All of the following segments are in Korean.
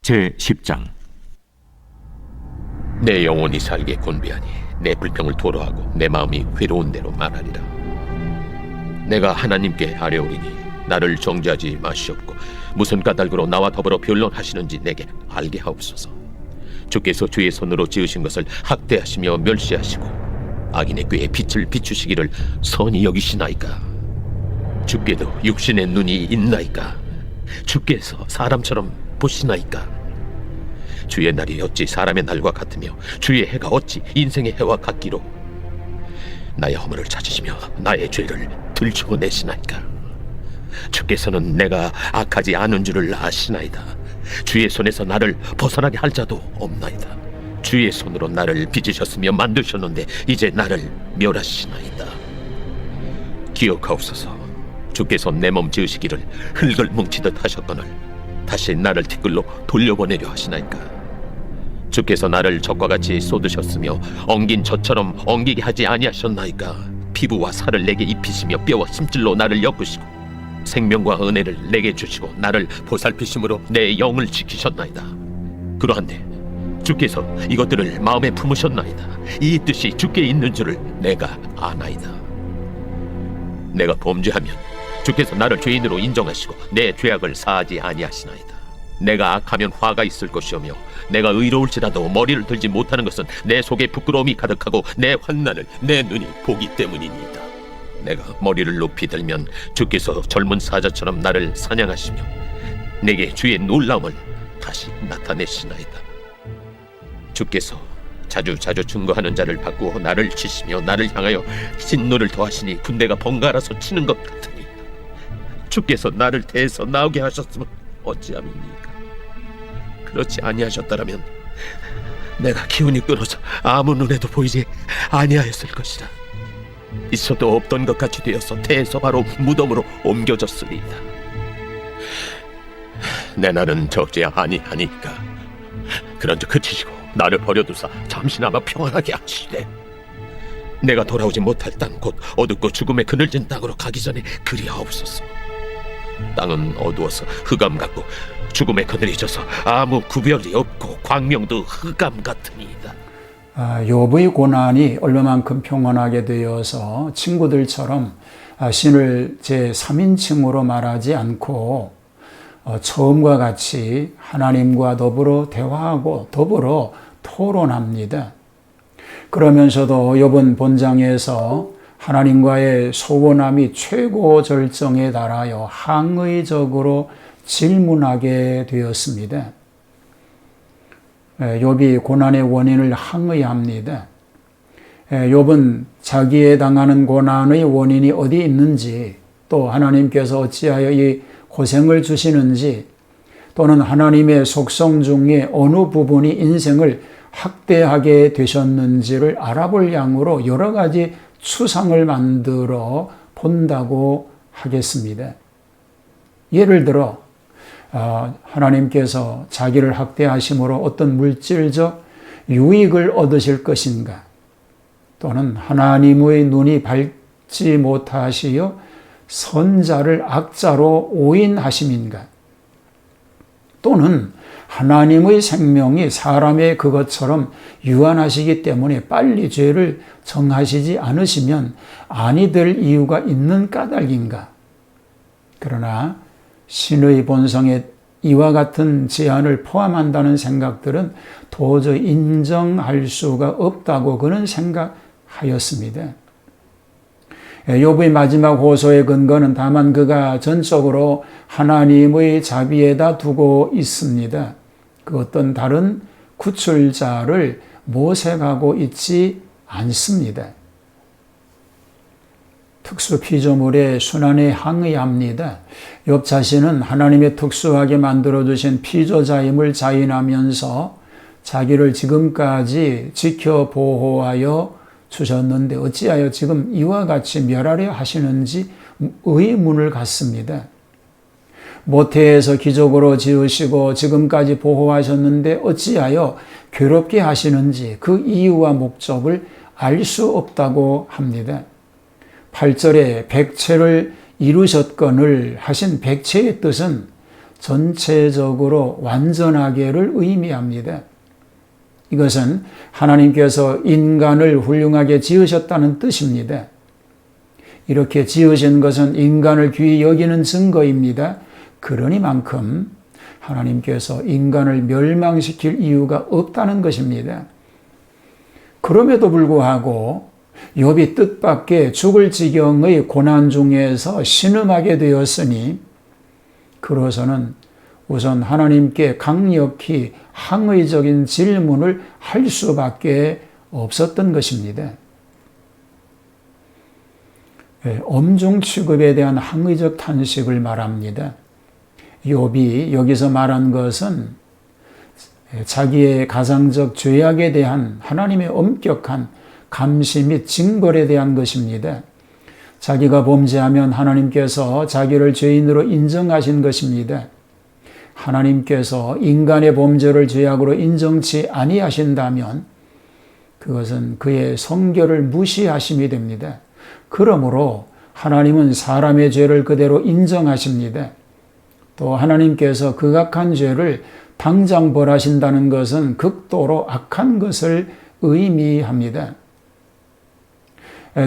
제10장. 내 영혼이 살게 곤비하니 내 불평을 토로하고 내 마음이 회로운 대로 말하리라. 내가 하나님께 아뢰오리니 나를 정죄하지 마시옵고 무슨 까닭으로 나와 더불어 변론하시는지 내게 알게 하옵소서. 주께서 주의 손으로 지으신 것을 학대하시며 멸시하시고 악인의 꾀에 빛을 비추시기를 선히 여기시나이까. 주께도 육신의 눈이 있나이까. 주께서 사람처럼 보시나이까. 주의 날이 어찌 사람의 날과 같으며 주의 해가 어찌 인생의 해와 같기로. 나의 허물을 찾으시며 나의 죄를 들추어내시나이까. 주께서는 내가 악하지 않은 줄을 아시나이다. 주의 손에서 나를 벗어나게 할 자도 없나이다. 주의 손으로 나를 빚으셨으며 만드셨는데 이제 나를 멸하시나이다. 기억하옵소서. 주께서 내 몸 지으시기를 흙을 뭉치듯 하셨거늘 다시 나를 티끌로 돌려보내려 하시나이까. 주께서 나를 젖과 같이 쏟으셨으며 엉긴 젖처럼 엉기게 하지 아니하셨나이까. 피부와 살을 내게 입히시며 뼈와 심줄로 나를 엮으시고 생명과 은혜를 내게 주시고 나를 보살피심으로 내 영을 지키셨나이다. 그러한데 주께서 이것들을 마음에 품으셨나이다. 이 뜻이 주께 있는 줄을 내가 아나이다. 내가 범죄하면 주께서 나를 죄인으로 인정하시고 내 죄악을 사하지 아니하시나이다. 내가 악하면 화가 있을 것이오며 내가 의로울지라도 머리를 들지 못하는 것은 내 속에 부끄러움이 가득하고 내 환난을 내 눈이 보기 때문이니이다. 내가 머리를 높이 들면 주께서 젊은 사자처럼 나를 사냥하시며 내게 주의 놀라움을 다시 나타내시나이다. 주께서 자주 증거하는 자를 바꾸어 나를 치시며 나를 향하여 진노를 더하시니 군대가 번갈아서 치는 것 같으니 주께서 나를 대해서 나오게 하셨으면 어찌함이니까. 그렇지 아니하셨다라면 내가 기운이 끊어져 아무 눈에도 보이지 아니하였을 것이라. 있어도 없던 것 같이 되어서 태에서 바로 무덤으로 옮겨졌으리이다. 내 날은 적지 아니하니까 그런즉 그치시고 나를 버려두사 잠시나마 평안하게 하시되 내가 돌아오지 못할 땅 곧 어둡고 죽음의 그늘진 땅으로 가기 전에 그리하옵소서. 땅은 어두워서 흑암 같고 죽음의 그늘이 져서 아무 구별이 없고 광명도 흑암 같으니이다. 욥의 고난이 얼마만큼 평온하게 되어서 친구들처럼 신을 제3인칭으로 말하지 않고 처음과 같이 하나님과 더불어 대화하고 더불어 토론합니다. 그러면서도 욥은 본장에서 하나님과의 소원함이 최고 절정에 달하여 항의적으로 질문하게 되었습니다. 욥이 고난의 원인을 항의합니다. 욥은 자기에 당하는 고난의 원인이 어디 있는지, 또 하나님께서 어찌하여 이 고생을 주시는지, 또는 하나님의 속성 중에 어느 부분이 인생을 학대하게 되셨는지를 알아볼 양으로 여러 가지 추상을 만들어 본다고 하겠습니다. 예를 들어 하나님께서 자기를 학대하심으로 어떤 물질적 유익을 얻으실 것인가, 또는 하나님의 눈이 밝지 못하시어 선자를 악자로 오인하심인가, 또는 하나님의 생명이 사람의 그것처럼 유한하시기 때문에 빨리 죄를 정하시지 않으시면 아니 될 이유가 있는 까닭인가. 그러나 신의 본성에 이와 같은 제안을 포함한다는 생각들은 도저히 인정할 수가 없다고 그는 생각하였습니다. 욥의 마지막 호소의 근거는 다만 그가 전적으로 하나님의 자비에다 두고 있습니다. 그 어떤 다른 구출자를 모색하고 있지 않습니다. 특수 피조물의 순환에 항의합니다. 욥 자신은 하나님의 특수하게 만들어주신 피조자임을 자인하면서 자기를 지금까지 지켜 보호하여 주셨는데 어찌하여 지금 이와 같이 멸하려 하시는지 의문을 갖습니다. 모태에서 기적으로 지으시고 지금까지 보호하셨는데 어찌하여 괴롭게 하시는지 그 이유와 목적을 알 수 없다고 합니다. 8절에 백체를 이루셨거늘 하신 백체의 뜻은 전체적으로 완전하게를 의미합니다. 이것은 하나님께서 인간을 훌륭하게 지으셨다는 뜻입니다. 이렇게 지으신 것은 인간을 귀히 여기는 증거입니다. 그러니만큼 하나님께서 인간을 멸망시킬 이유가 없다는 것입니다. 그럼에도 불구하고 욥이 뜻밖의 죽을 지경의 고난 중에서 신음하게 되었으니 그로서는 우선 하나님께 강력히 항의적인 질문을 할 수밖에 없었던 것입니다. 엄중 취급에 대한 항의적 탄식을 말합니다. 욥이 여기서 말한 것은 자기의 가상적 죄악에 대한 하나님의 엄격한 감시 및 징벌에 대한 것입니다. 자기가 범죄하면 하나님께서 자기를 죄인으로 인정하신 것입니다. 하나님께서 인간의 범죄를 죄악으로 인정치 아니하신다면 그것은 그의 성결을 무시하심이 됩니다. 그러므로 하나님은 사람의 죄를 그대로 인정하십니다. 또 하나님께서 극악한 죄를 당장 벌하신다는 것은 극도로 악한 것을 의미합니다.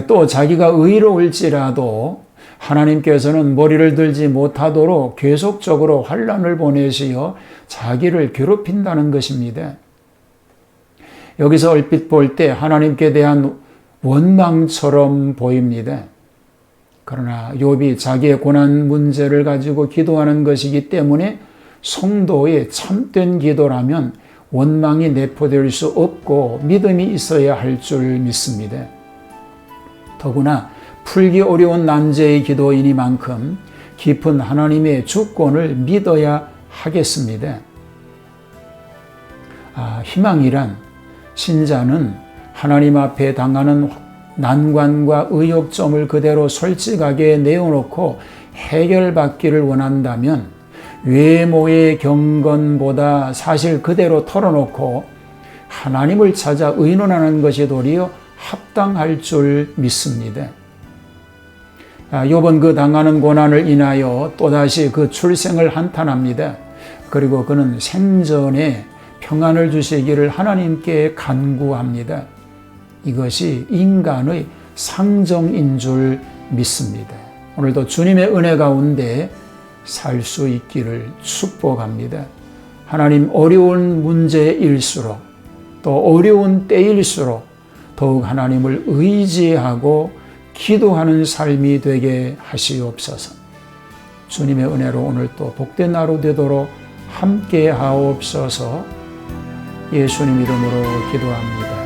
또 자기가 의로울지라도 하나님께서는 머리를 들지 못하도록 계속적으로 환난을 보내시어 자기를 괴롭힌다는 것입니다. 여기서 얼핏 볼 때 하나님께 대한 원망처럼 보입니다. 그러나 욥이 자기의 고난 문제를 가지고 기도하는 것이기 때문에 성도의 참된 기도라면 원망이 내포될 수 없고 믿음이 있어야 할 줄 믿습니다. 더구나 풀기 어려운 난제의 기도이니만큼 깊은 하나님의 주권을 믿어야 하겠습니다. 희망이란 신자는 하나님 앞에 당하는 난관과 의욕점을 그대로 솔직하게 내어놓고 해결받기를 원한다면 외모의 경건보다 사실 그대로 털어놓고 하나님을 찾아 의논하는 것이 도리어 합당할 줄 믿습니다. 욥은 그 당하는 고난을 인하여 또다시 그 출생을 한탄합니다. 그리고 그는 생전에 평안을 주시기를 하나님께 간구합니다. 이것이 인간의 상정인 줄 믿습니다. 오늘도 주님의 은혜 가운데 살 수 있기를 축복합니다. 하나님, 어려운 문제일수록 또 어려운 때일수록 더욱 하나님을 의지하고 기도하는 삶이 되게 하시옵소서. 주님의 은혜로 오늘 또 복된 하루 되도록 함께 하옵소서. 예수님 이름으로 기도합니다.